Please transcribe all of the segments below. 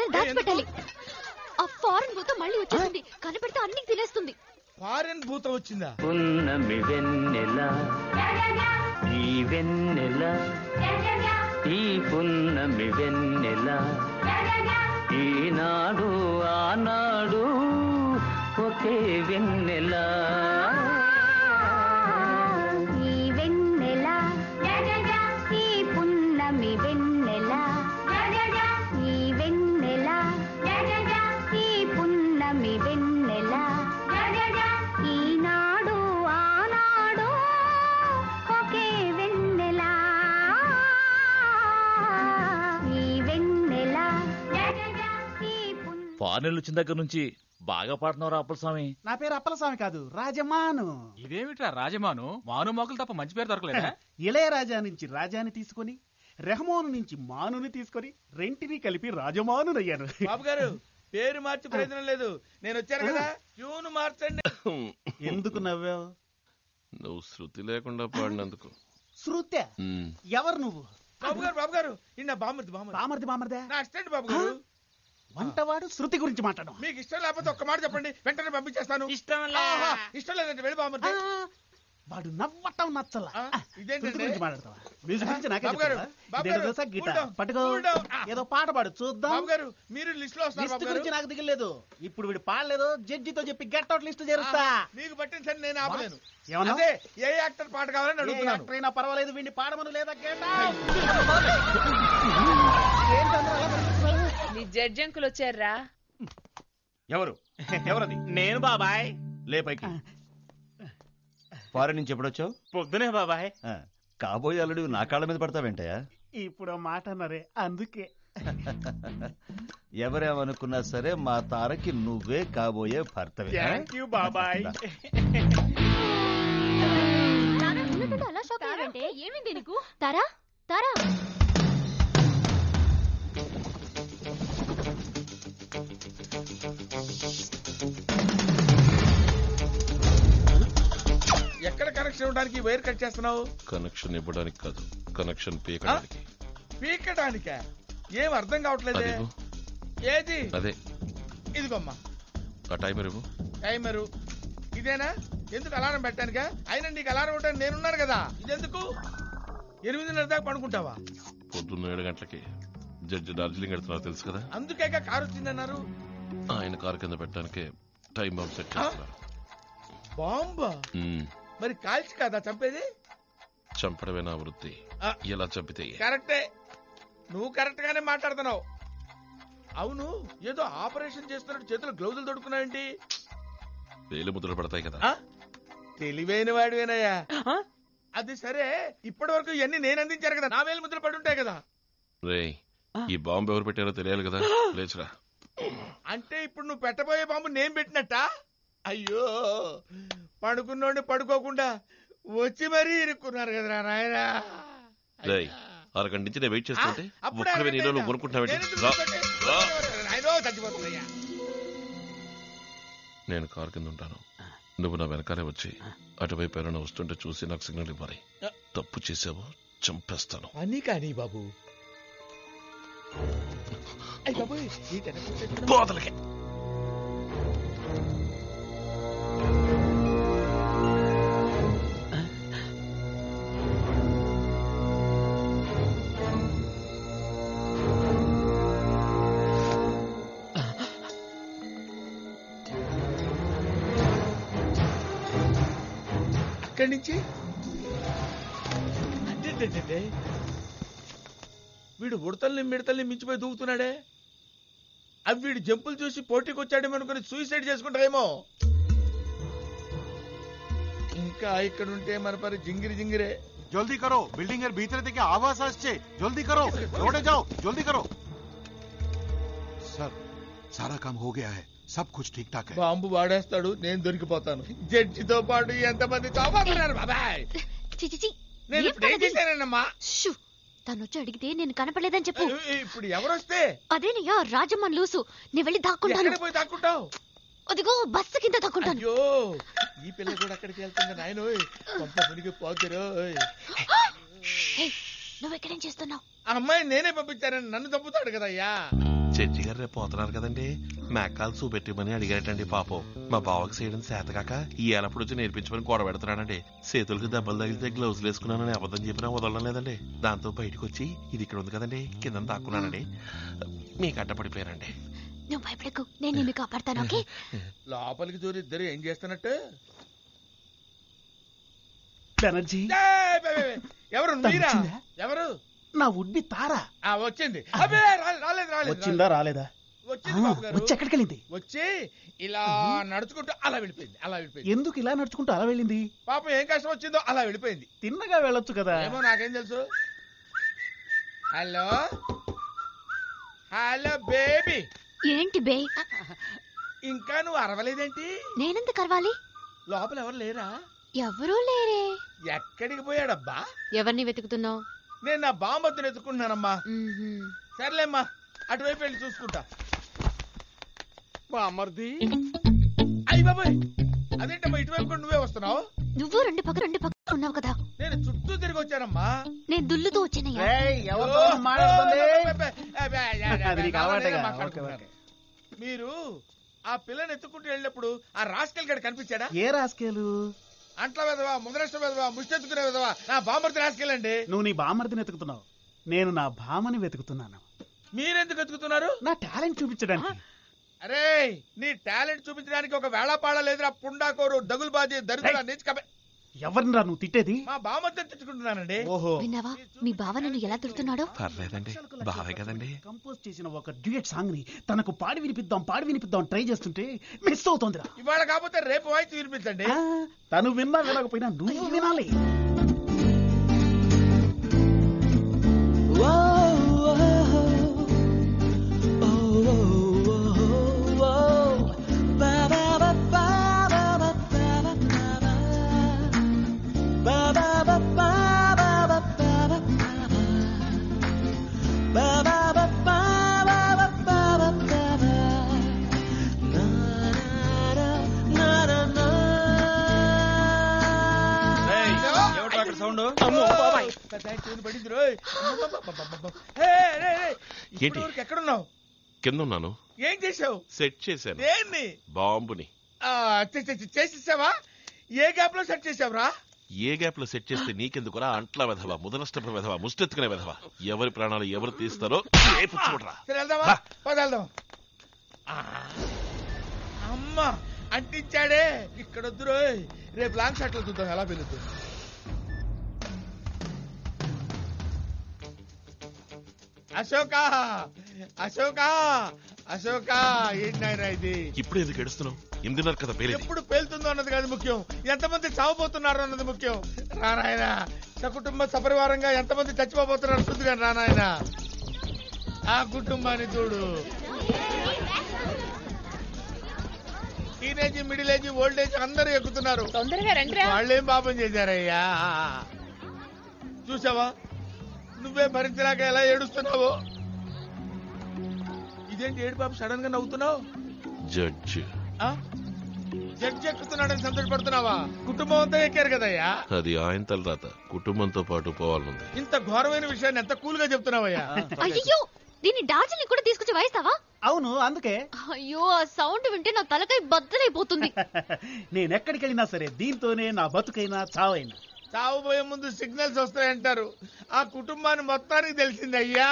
ఎక్కడైనా దాచిపెట్టాలి. ఆ ఫారెన్ భూతం మళ్ళీ వచ్చేసింది. కనపడితే అన్ని తినేస్తుంది. ఫారెన్ భూతం వచ్చిందా? పున్నమి వెన్నెల ఈ వెన్నెల ఈ పున్నమి వెన్నెల ఈనాడు ఆనాడు ఒకే వెన్నెల ఈ వెన్నెల ఈ పున్నమి వెన్నెల ఈ వెన్నెల ఈ పున్నమి వెన్నెల ఈనాడు ఆనాడు ఒకే వెన్నెల ఈ వెన్నెల ఈ ఫారెన్ వచ్చిన దగ్గర నుంచి బాగా పాడుతున్నావు అప్పలస్వామి. నా పేరు అప్పలస్వామి కాదు, రాజమాను. ఇదేమిట్రా రాజమాను? మాను మోకులు తప్ప మంచి పేరు దొరకలేదా? ఇళయరాజా నుంచి రాజాని తీసుకొని, రెహమాను నుంచి మానుని తీసుకొని రెంటిని కలిపి రాజమానునయ్యాను. బాబు గారు పేరు మార్చి ప్రయోజనం లేదు. నేను వచ్చాను కదా, ట్యూన్ మార్చండి. ఎందుకు నవ్వావు? నువ్వు శృతి లేకుండా పాడినందుకు. శృత్య? ఎవరు నువ్వు? బాబు గారు ఇన్న బామర్ది బామర్దే నా అసిస్టెంట్ బాబు గారు. వంటవాడు శృతి గురించి మాట్లాడడం. మీకు ఇష్టం లేకపోతే ఒక్క మాట చెప్పండి, వెంటనే పంపించేస్తాను. ఇష్టం లేదంటే వెళ్ళి బామర్ది. వాడు నవ్వటం నచ్చలా. ఇదేంటండి గురించి మాట్లాడతావా? మ్యూజిక్ గురించి నాకే బాబు గారు, గిటార్ పట్టుకో, ఏదో పాట పాడు చూద్దాం. బాబు గారు మీరు లిస్ట్ లో వస్తారు. లిస్ట్ గురించి నాకు దిగలేదు. ఇప్పుడు వీడు పాడలేదు, జడ్జితో చెప్పి గెట్ అవుట్ లిస్ట్ చేరుస్తా. మీకు పట్టిన సరే నేను ఆపలేను. ఏమన్నా? అదే ఏ యాక్టర్ పాట కావాలని అడుగుతున్నాను. యాక్టర్ అయినా పర్వాలేదు, వీడిని పాడమను లేదా గెట్ నీ జడ్జి అంకుల్ వచ్చారా? ఎవరది? నేను బాబాయ్. లే పైకి. ఫారెన్ నుంచి ఎప్పుడొచ్చావు? పొద్దునే బాబాయ్. కాబోయే అల్లుడు నా కాళ్ళ మీద పడతావేంటయా? ఇప్పుడు మాట అన్నారే అందుకే. ఎవరేమనుకున్నా సరే మా తారకి నువ్వే కాబోయే భర్తవే. థ్యాంక్ యూ బాబాయ్. అలా షాక్ అయ్యారంటే ఏమైంది నీకు? తారా తారా ఎక్కడ కనెక్షన్ ఇవ్వడానికి వైర్ కట్ చేస్తున్నావు? కనెక్షన్ ఇవ్వడానికి కాదు, కనెక్షన్ పీకడానికి. పీకడానికా? ఏం అర్థం కావట్లేదే. ఏది? అదే ఇదిగోమ్మా ఆ టైమర్ ఇవ్వు. టైమరు ఇదేనా? ఎందుకు అలారం పెట్టానుగా? అయినా నీకు అలారం ఇవ్వడానికి నేనున్నాను కదా. ఇదెందుకు? 8:30 దాకా పడుకుంటావా? పొద్దున్న 7 గంటలకి జడ్జి డార్జిలింగ్ వెళ్తున్నారు తెలుసు కదా. అందుకే కారు వచ్చిందన్నారు. ఆయన కారు కింద పెట్టడానికి టైం బాంబ్ సెట్ చేస్తున్నారు. బాంబా? మరి కాల్చి కదా చంపేది? చంపడమే నా వృత్తి. ఎలా చంపితే? కరెక్టే, నువ్వు కరెక్ట్ గానే మాట్లాడుతున్నావు. అవును, ఏదో ఆపరేషన్ చేస్తున్నట్టు చేతులు గ్లౌజులు తొడుక్కున్నావేంటి? వేలు ముద్రలు పడతాయి కదా. తెలివైన వాడివేనయ్యా. అది సరే, ఇప్పటి వరకు ఇవన్నీ నేను అందించారు కదా, నా వేలు ముద్రలు పడుంటాయి కదా. రేయ్, ఈ బాంబు ఎవరు పెట్టారో తెలియాలి కదా. లేచురా. అంటే ఇప్పుడు నువ్వు పెట్టబోయే బాంబు నేను పెట్టినట్టా? అయ్యో, పడుకున్నోడిని పడుకోకుండా వచ్చి మరీ ఇరుక్కున్నారు కదరా నాయనా. రేయ్, అరగంట నుంచి నేను వెయిట్ చేస్తుంటే ఒక్కడే నీలో నువ్వు కొనుక్కుంటావేంటి? నేను కారు కింద ఉంటాను, నువ్వు నా వెనకాలే వచ్చి అటువైపు ఎవరైనా వస్తుంటే చూసి నాకు సిగ్నల్ ఇవ్వాలి. తప్పు చేసావు చంపేస్తాను. అని కానీ బాబు. బోతలకి అక్కడి నుంచి అంటే వీడు ఉడతల్ని మిడతల్ని మించిపోయి దూకుతున్నాడే. అవి వీడు జంపులు చూసి పోటీకి వచ్చాడేమో అనుకుని సూసైడ్ చేసుకుంటారేమో. ఇంకా ఇక్కడ ఉంటే మన పరి జింగిరి జింగిరే. जल्दी करो, बिल्डिंग এর ভিতরে থেকে আওয়াজ আসছে। जल्दी करो, रोडे जाओ, जल्दी करो। सर, सारा काम हो गया है, सब कुछ ठीक ठाक है। బాంబు వాడేస్తాడు, నేను దొరికిపోతాను. జడ్జితో పాటు ఎంతమంది చావబోతున్నారు బాబాయ్. నేను ఇప్పుడు ఏం చేశానమ్మా? తను వచ్చి అడిగితే నేను కనపడలేదని చెప్పు. ఇప్పుడు ఎవరొస్తే? అదేనయ్యా రాజమ్మన్ లూసు. నీ వెళ్ళి దాక్కుంటాను. పోయి దాక్కుంటావు? అదిగో బస్సు కింద దాక్కుంటాను. అయ్యో, ఈ పిల్ల కూడా అక్కడికి వెళ్తుంది నాయనోయ్. పంప మునిగి పోతురోయ్. నువ్వు ఎక్కడేం చేస్తున్నావు? ఆ అమ్మాయి నేనే పంపించానని నన్ను చంపుతాడు కదయ్యా. జడ్జి గారు రేపు పోతున్నారు కదండి, మేకాలు చూపెట్టమని అడిగారటండి. పాపం మా బావకి చేయడం చేతకాక ఈ ఏలప్పుడు వచ్చి నేర్పించమని గొడవ పెడుతున్నాడండి. చేతులకు దెబ్బలు తగిలితే గ్లౌజులు వేసుకున్నానని అబద్ధం చెప్పినా వదలడం లేదండి. దాంతో బయటకు వచ్చి ఇది ఇక్కడ ఉంది కదండి కింద దాక్కున్నానండి. మీకు అడ్డపడిపోయానండి. నువ్వు భయపడకు, నేను నిన్ను కాపాడతాను. ఓకే, లోపలికి చూరి ఇద్దరు ఏం చేస్తున్నట్టు? బెనర్జీ ఎవరు మీరా? ఎవరు? నా ఉడ్బి తారా వచ్చింది. అబ్బే రాలేదు రాలేదు. వచ్చిందా రాలేదా? వచ్చింది బాబు గారు. వచ్చి ఎక్కడికి వెళ్ళింది? వచ్చి ఇలా నడుచుకుంటూ అలా వెళ్ళిపోయింది. అలా వెళ్ళిపోయింది. ఎందుకు ఇలా నడుచుకుంటూ అలా వెళ్ళింది? పాపం ఏం కష్టం వచ్చిందో అలా వెళ్ళిపోయింది. తిన్నగా వెళ్ళొచ్చు కదా. ఏమో నాకేం తెలుసు. Hello hello baby. ఏంటి బే? ఇంకా నువ్వు అరవలేదేంటి? నేనెందుకు అరవాలి? లోపల ఎవరు లేరా? ఎవరూ లేరే. ఎక్కడికి పోయాడబ్బా? ఎవరిని వెతుకుతున్నావు? నేను నా బామ్మద్దును ఎత్తుకుంటున్నానమ్మా. సర్లేమ్మా, అటువైపు వెళ్ళి చూసుకుంటా. బామ్మర్ది. అయ్యి బాబాయ్, అదేంటమ్మా ఇటువైపు కూడా నువ్వే వస్తున్నావు? నువ్వు రెండు పక్క ఉన్నావు కదా. నేను చుట్టూ తిరిగి వచ్చానమ్మా. నేను దుల్లుతూ వచ్చానయ్యా. మీరు ఆ పిల్లని ఎత్తుకుంటూ వెళ్ళినప్పుడు ఆ రాస్కెల్ గడి కనిపించాడా? ఏ రాస్కెలు? అంట్ల వెదవా, ముద్రష్ట వెదవా, ముష్టెత్తుకునే వెదవా, నా బామ్మర్ది రాస్కెళ్ళండి. నువ్వు నీ బామ్మర్దిని వెతుకుతున్నావు, నేను నా భామని వెతుకుతున్నాను. మీరెందుకు వెతుకుతున్నారు? నా టాలెంట్ చూపించడానికి. అరే, నీ టాలెంట్ చూపించడానికి ఒక వేళాపాడ లేదురా పుండాకోరు, దగులుబాజీ, దరిద్ర నీచకమే. ఎవరినిరా నువ్వు తిట్టేది? మా బామ్మర్ది తెచ్చుకుంటున్నానండి. ఓహో, విన్నావా మీ బావ నన్ను ఎలా తిడుతున్నాడో? పర్లేదండి, బావే కదండి. కంపోజ్ చేసిన ఒక డ్యూయట్ సాంగ్ ని తనకు పాడి వినిపిద్దాం ట్రై చేస్తుంటే మిస్ అవుతోందిరా. ఇవాళ కాకపోతే రేపు వాయిస్ వినిపించండి. తను విన్నా వినకపోయినా నువ్వు వినాలి. ఎక్కడున్నావు? కింద ఉన్నాను. ఏం చేసావు? సెట్ చేశాను. దేన్ని? బాంబుని. చేసేసావా? ఏ గ్యాప్ లో సెట్ చేసావురా? ఏ గ్యాప్ లో సెట్ చేస్తే నీకెందుకురా? అంట్ల వెధవ, ముదనష్టపు వెధవ, ముష్టెత్తుకునే వెధవ. ఎవరి ప్రాణాలు ఎవరు తీస్తారో వెళ్దామా? పదెళ్దాం. అమ్మా అంటించాడే. ఇక్కడ వద్దురో, రేపు లాంగ్ షాట్ లో చూద్దాం ఎలా వెళుతుంది. అశోక అశోక అశోక, ఏంటైనా ఇది? ఇప్పుడు ఎందుకు ఏడుస్తున్నావు? ఎందున్నారు కదా పేరు. ఎప్పుడు పేలుతుందో అన్నది కాదు ముఖ్యం, ఎంతమంది చావబోతున్నారు అన్నది ముఖ్యం. రానాయన, సకుటుంబ సపరివారంగా ఎంతమంది చచ్చిపోబోతున్నారు చూద్దుగా రానాయన. ఆ కుటుంబాన్ని చూడు. Teenage, middle age, old age అందరూ ఎక్కుతున్నారు. వాళ్ళేం పాపం చేశారయ్యా? చూసావా, నువ్వే భరించలేక ఎలా ఏడుస్తున్నావు? ఇదేంటి ఏడు బాబు సడన్ గా నవ్వుతున్నావు? జడ్జి జడ్జి ఎక్కుతున్నాడని సంతోషపడుతున్నావా? కుటుంబం అంతా ఎక్కారు కదయ్యా. అది ఆయన తలరాత, కుటుంబంతో పాటు పోవాలనుంది. ఇంత ఘోరమైన విషయాన్ని ఎంత కూల్ గా చెప్తున్నావయ్యా? అయ్యో, దీన్ని డార్జిలింగ్ కూడా తీసుకొచ్చి వాయిస్తావా? అవును, అందుకే. అయ్యో, ఆ సౌండ్ వింటే నా తలకాయ బద్దలైపోతుంది. నేనెక్కడికి వెళ్ళినా సరే దీంతోనే నా బతుకైనా చావైనా. చావబోయే ముందు సిగ్నల్స్ వస్తాయంటారు. ఆ కుటుంబాన్ని మొత్తానికి తెలిసింది అయ్యా.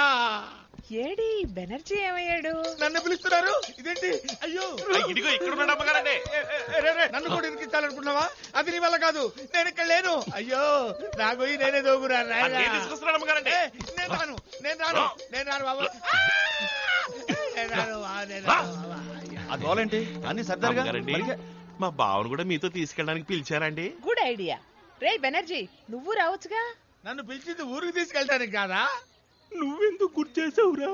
ఏడి బెనర్జీ ఏమయ్యాడు? నన్ను పిలుస్తున్నారు, ఇదేంటి? అయ్యో, ఇదిగో ఇక్కడ ఉన్నాడు. నన్ను కూడా ఇరికించాలనుకున్నావా? అది నీ వల్ల కాదు, నేను ఇక్కడ లేను. అయ్యో, నా గొయ్యి నేనే దోగురా. నేను రాను బాబు. అదోలేంటి అన్ని సర్దారుగా. మా బావను కూడా మీతో తీసుకెళ్ళడానికి పిలిచారండి. Good idea. రే బెనర్జీ, నువ్వు రావచ్చుగా. నన్ను పిలిచింది ఊరికి తీసుకెళ్ళడానికి కాదా? నువ్వెందుకు గుర్తు చేసావురా?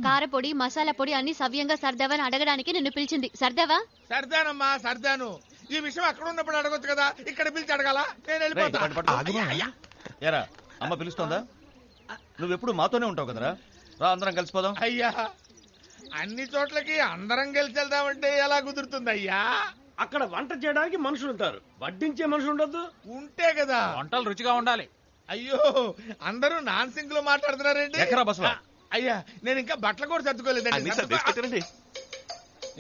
కారపొడి, మసాలా పొడి అన్ని సవ్యంగా సర్దావని అడగడానికి నిన్ను పిలిచింది. సర్దావా? సర్దానమ్మా, సర్దాను. ఈ విషయం అక్కడ ఉన్నప్పుడు అడగొచ్చు కదా, ఇక్కడ పిలిచి అడగాల? నేను వెళ్ళిపోతా. ఏరా, అమ్మ పిలుస్తోందా? నువ్వెప్పుడు మాతోనే ఉంటావు కదరా, రా అందరం కలిసిపోదాం. అయ్యా, అన్ని చోట్లకి అందరం కలిసి వెళ్దామంటే ఎలా కుదురుతుంది అయ్యా? అక్కడ వంట చేయడానికి మనుషులు ఉంటారు, వడ్డించే మనుషులు ఉండొద్దు. ఉంటే కదా వంటలు రుచిగా ఉండాలి. అయ్యో, అందరూ నాన్ సింక్ లో మాట్లాడుతున్నారేంటి? ఎక్కరా బసవా, అయ్యా నేను ఇంకా బట్టలు కూడా సర్దుకోలేదండి. అన్ని సర్దేసి పెట్టారండి.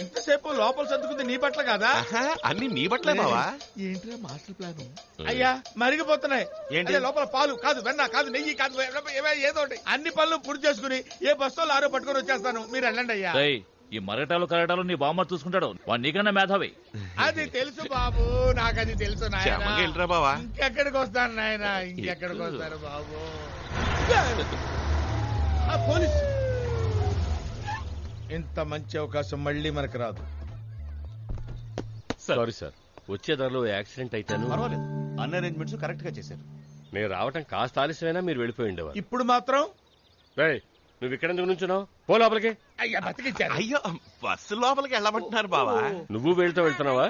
ఇంతసేపు లోపల సర్దుకుంది నీ బట్టలు కాదా? అన్ని నీ బట్టలే బావా. ఏంట్రా మాస్టర్ ప్లాన్? అయ్యా మరిగిపోతున్నాయి. ఏంటి? లోపల పాలు కాదు, వెన్న కాదు, నెయ్యి కాదు, ఏదో ఒకటి అన్ని పనులు పూర్తి చేసుకుని ఏ బస్సులో ఆరో పట్టుకొని వచ్చేస్తాను. మీరు వెళ్ళండి అయ్యా. ఈ మరటాలు కరటాలు నీ బామ్మ చూసుకుంటాడు. వాడు నీకన్నా మేధావి. అది తెలుసు బాబు, నాకు అది తెలుసు నాయన. బావా ఇంకెక్కడికి వస్తాను నాయన, ఇంకెక్కడికి వస్తారు బాబు. పోలీస్ ఇంత మంచి అవకాశం మళ్ళీ మనకు రాదు. సారీ సార్, వచ్చే దారిలో యాక్సిడెంట్ అయితాను. పర్వాలేదు, అన్ని అరేంజ్మెంట్స్ కరెక్ట్ గా చేశారు. నేను రావటం కాస్త ఆలస్యమైనా మీరు వెళ్ళిపోయి ఉండేవారు. ఇప్పుడు మాత్రం నువ్వు ఇక్కడ ఎందుకు నుంచున్నావు? పో లోపలికి. అయ్యా బతికిచ్చారు. అయ్యో బస్సు లోపలికి వెళ్ళమంటున్నారు బావా. నువ్వు వెళ్తున్నావా?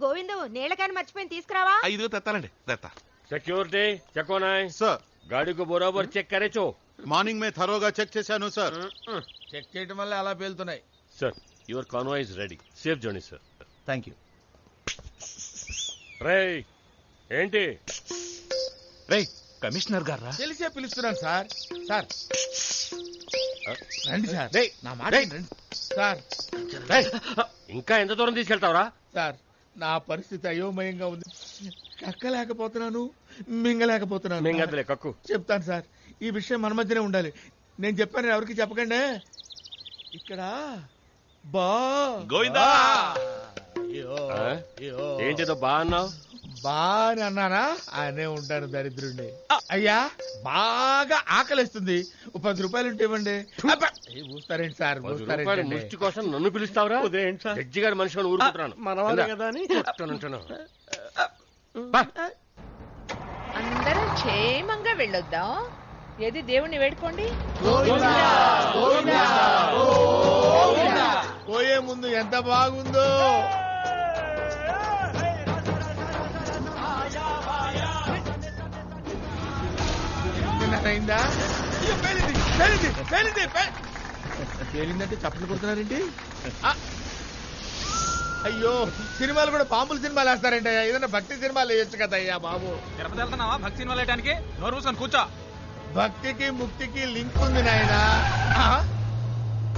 గోవిందు నీళ్ళకాని మర్చిపోయి తీసుకురావా? ఇదిగో తెత్తానండి. తెత్తా. సెక్యూరిటీ చెక్కోనాయ్ సార్, గాడికి బరోబర్ చెక్ కరేచో. మార్నింగ్ మే థరోగా చెక్ చేశాను సార్. చెక్ చేయడం వల్ల అలా పేలుతున్నాయి. Sir your convoy is ready. Safe journey sir. Thank you. రేయ్ ఏంటి? రేయ్ కమిషనర్ గారా? తెలిసే పిలుస్తున్నాను సార్. సార్ రండి సార్, నా మాట రండి సార్. ఇంకా ఎంత దూరం తీసుకెళ్తావరా? సార్ నా పరిస్థితి అయోమయంగా ఉంది. కక్కలేకపోతున్నాను, మింగలేకపోతున్నాను. మింగదులే కక్కు. చెప్తాను సార్, ఈ విషయం మన మధ్యనే ఉండాలి. నేను చెప్పాను ఎవరికి చెప్పకండి. ఇక్కడ గోవిందా. ఏంటిదో బా అన్నావు? బాని అన్నానా? అనే ఉంటాను దరిద్రుండి. అయ్యా బాగా ఆకలిస్తుంది, 10 రూపాయలు ఉంటే ఇవ్వండి. ఊస్తారేంటి సార్? ముష్టి కోసం నన్ను పిలుస్తావురా? జడ్జి గారి మనిషిని ఊరుకుంటున్నాను. అందరం క్షేమంగా వెళ్ళొద్దాం. ఏది దేవుణ్ణి వేడుకోండి. పోయే ముందు ఎంత బాగుందో. అయిందా? పేలిందంటే చప్పట్లు కొడుతున్నారేంటి? అయ్యో సినిమాలు కూడా బాంబుల సినిమాలు వేస్తారంటే, ఏదైనా భక్తి సినిమాలు వేయొచ్చు కదా అయ్యా బాబు. తిరుపతి వెళ్తున్నావా భక్తి సినిమాలు వేయడానికి? నోరు మూసుకొని కూర్చో. భక్తికి ముక్తికి లింక్ ఉంది నాయన.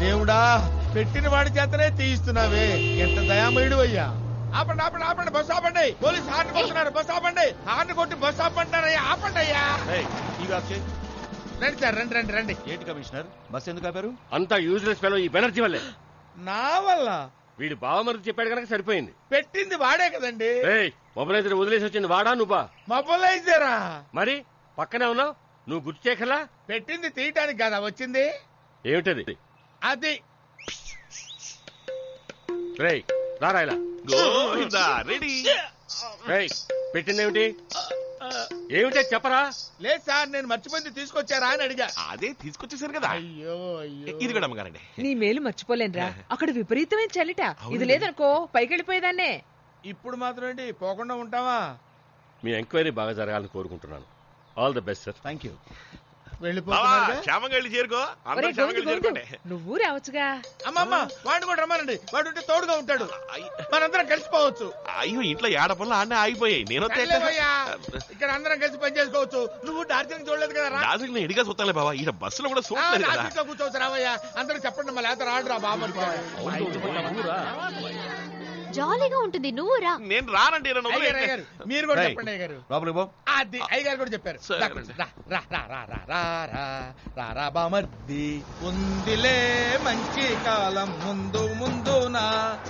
దేవుడా పెట్టిన వాడి చేతనే తీయిస్తున్నావే, ఎంత దయామయుడు అయ్యా. ఆపండి ఆపండి ఆపండి, బస్సు ఆపండి. పోలీసు హార్న్ కొడుతున్నారు, బస్సు ఆపండి. హార్న్ కొట్టి బస్సు ఆపంటారయ్యా, ఆపండి అయ్యా. రండి సార్, రండి రండి రండి. ఏంటి కమిషనర్, బస్ ఎందుకు ఆపారు? అంతా యూజ్లెస్ ఫెలో ఈ బెనర్జీ వల్లే. నా వల్ల? వీడి బావమరిది చెప్పాడు కనుక సరిపోయింది. పెట్టింది వాడే కదండి. మొబైలైజర్ వదిలేసి వచ్చింది వాడా నువ్వా? మొబైలైజరా? మరి పక్కనే ఉన్నావు, నువ్వు గుర్తు చేయకలా? పెట్టింది తీయటానికి కదా వచ్చింది. ఏమిటది? అది రేయ్ రారా ఇలా. రెడీ. పెట్టిందేమిటి? ఏమిటే చెప్పరా? లేదు సార్, నేను మర్చిపోయింది తీసుకొచ్చారా అని అడిగా. అదే తీసుకొచ్చేసారు కదా. అయ్యో అయ్యో, ఇది కూడా అమ్మగారండి. నీ మేలు మర్చిపోలేనురా. అక్కడ విపరీతమైన చలిట. ఇది లేదనుకో పైకి వెళ్ళిపోయేదాన్నే. ఇప్పుడు మాత్రం ఏంటి పోకుండా ఉంటావా? మీ ఎంక్వైరీ బాగా జరగాలని కోరుకుంటున్నాను. All the best sir. Thank you. క్షేమంగా వెళ్ళి చేరుకో. నువ్వు రావచ్చుగా. అమ్మమ్మ వాడిని కూడా రమ్మానండి, వాడు ఉంటే తోడుగా ఉంటాడు, మనందరం కలిసిపోవచ్చు. అయ్యో ఇంట్లో ఏడ పనులు ఆడనే ఆగిపోయాయి. నేను ఇక్కడ అందరం కలిసి పని చేసుకోవచ్చు. నువ్వు డార్జిలింగ్ చూడలేదు కదా? డార్జిలింగ్ ఎడిగా చూస్తాలే బాబా, ఈ బస్సులో కూడా చూడలేదు. కూర్చోవచ్చు రావయ్యా. అందరూ చెప్పండి, మళ్ళీ లేత రాడురా బాబు. జాలీగా ఉంటుంది, నువ్వు రా. నేను రానండి. మీరు కూడా చెప్పండి అయ్యగారు. అది అయ్యగారు కూడా చెప్పారు. రారా బామర్ది, ఉందిలే మంచి కాలం ముందు ముందునా,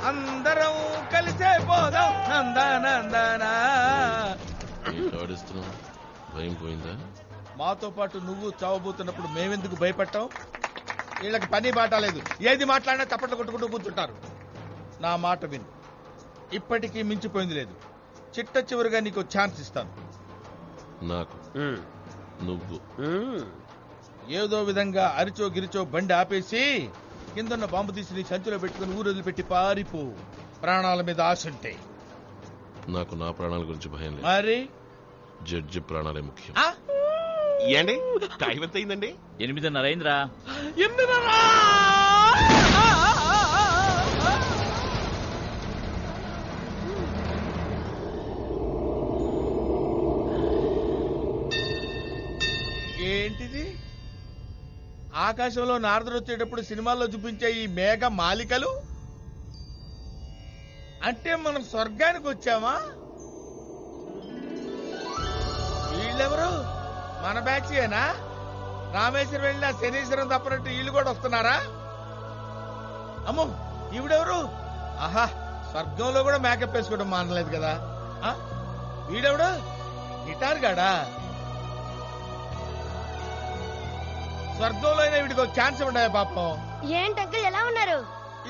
అందరం కలిసే పోదాం నందనందనా. భయం పోయిందా? మాతో పాటు నువ్వు చావబోతున్నప్పుడు మేమెందుకు భయపడ్డాం? వీళ్ళకి పని బాటలేదు, ఏది మాట్లాడినా చప్పట్లు కొట్టుకుంటూ కూర్చుంటారు. నా మాట విను, ఇప్పటికీ మించిపోయింది లేదు. చిట్ట చివరిగా నీకు ఛాన్స్ ఇస్తాను. నాకు నువ్వు ఏదో విధంగా అరిచో గిరిచో బండి ఆపేసి కిందన్న బాంబు తీసి నీ సంచిలో పెట్టుకుని ఊరు వదిలిపెట్టి పారిపో. ప్రాణాల మీద ఆశ ఉంటే. నాకు నా ప్రాణాల గురించి భయం లేదు. మరి జడ్జి ప్రాణాలే ముఖ్యం. ఏండి టైం ఎంత అయిందండి? 8:30 అయిందిరా. ఏంటిది? ఆకాశంలో నారదుడు వచ్చేటప్పుడు సినిమాల్లో చూపించే ఈ మేఘ మాలికలు అంటే మనం స్వర్గానికి వచ్చామా? వీళ్ళెవరు? మన బ్యాచ్యేనా? రామేశ్వరం వెళ్ళిన శనీశ్వరం తప్పనట్టు వీళ్ళు కూడా వస్తున్నారా? అమ్మో ఈవిడెవరు? ఆహా, స్వర్గంలో కూడా మేకప్ వేసుకోవడం మానలేదు కదా. వీడెవడు? గిటార్ గాడా? స్వర్గంలో అయినా వీడికి ఒక ఛాన్స్ ఉన్నాయా పాపం? ఏంటంకుల్ ఎలా ఉన్నారు?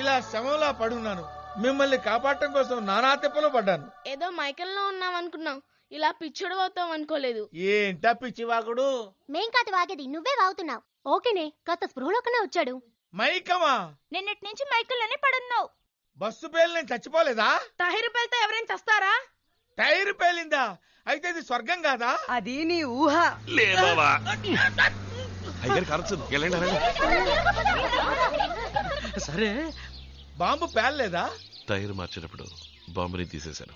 ఇలా శవంలా పడున్నాను. మిమ్మల్ని కాపాడటం కోసం నానా తిప్పలు పడ్డాను. ఏదో మైకల్లో ఉన్నాం అనుకున్నాం, ఇలా పిచ్చుడు అవుతాం అనుకోలేదు. ఏంటా పిచ్చి వాగుడు? మేం కాదు వాగేది, నువ్వే వాగుతున్నావు. ఓకేనే, కాస్త స్పృహలోకనే వచ్చాడు. మైకమా? నిన్నటి నుంచి మైకల్లోనే పడున్నావు. బస్సు పేలు నేను చచ్చిపోలేదా? టైర్ పేలితే ఎవరైనా చస్తారా? టైర్ పేలిందా? అయితే ఇది స్వర్గం కాదా? అది నీ ఊహ. లేదా అయ్యారు కరచదు. సరే, బాంబు పేలలేదా? టైర్ మార్చేటప్పుడు బాంబుని తీసేశాను.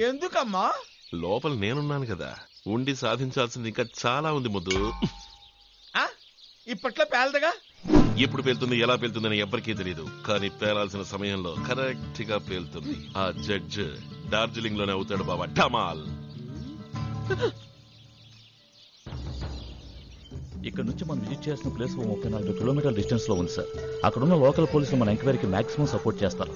ఎందుకమ్మా? లోపల నేనున్నాను కదా, ఉండి సాధించాల్సింది ఇంకా చాలా ఉంది ముద్దు. ఇప్పట్లో పేలదగా? ఎప్పుడు పేలుతుంది, ఎలా పేలుతుందని ఎవ్వరికీ తెలియదు. కానీ పేలాల్సిన సమయంలో కరెక్ట్ గా పేలుతుంది. ఆ జడ్జ్ డార్జిలింగ్ లోనే అవుతాడు బాబా. ఢమాల్. ఇక్కడ నుంచి మనం విజిట్ చేయాల్సిన ప్లేస్ 34 కిలోమీటర్ల డిస్టెన్స్ లో ఉంది సార్. అక్కడున్న లోకల్ పోలీసులు మన ఎంక్వైరీకి మాక్సిమం సపోర్ట్ చేస్తారు.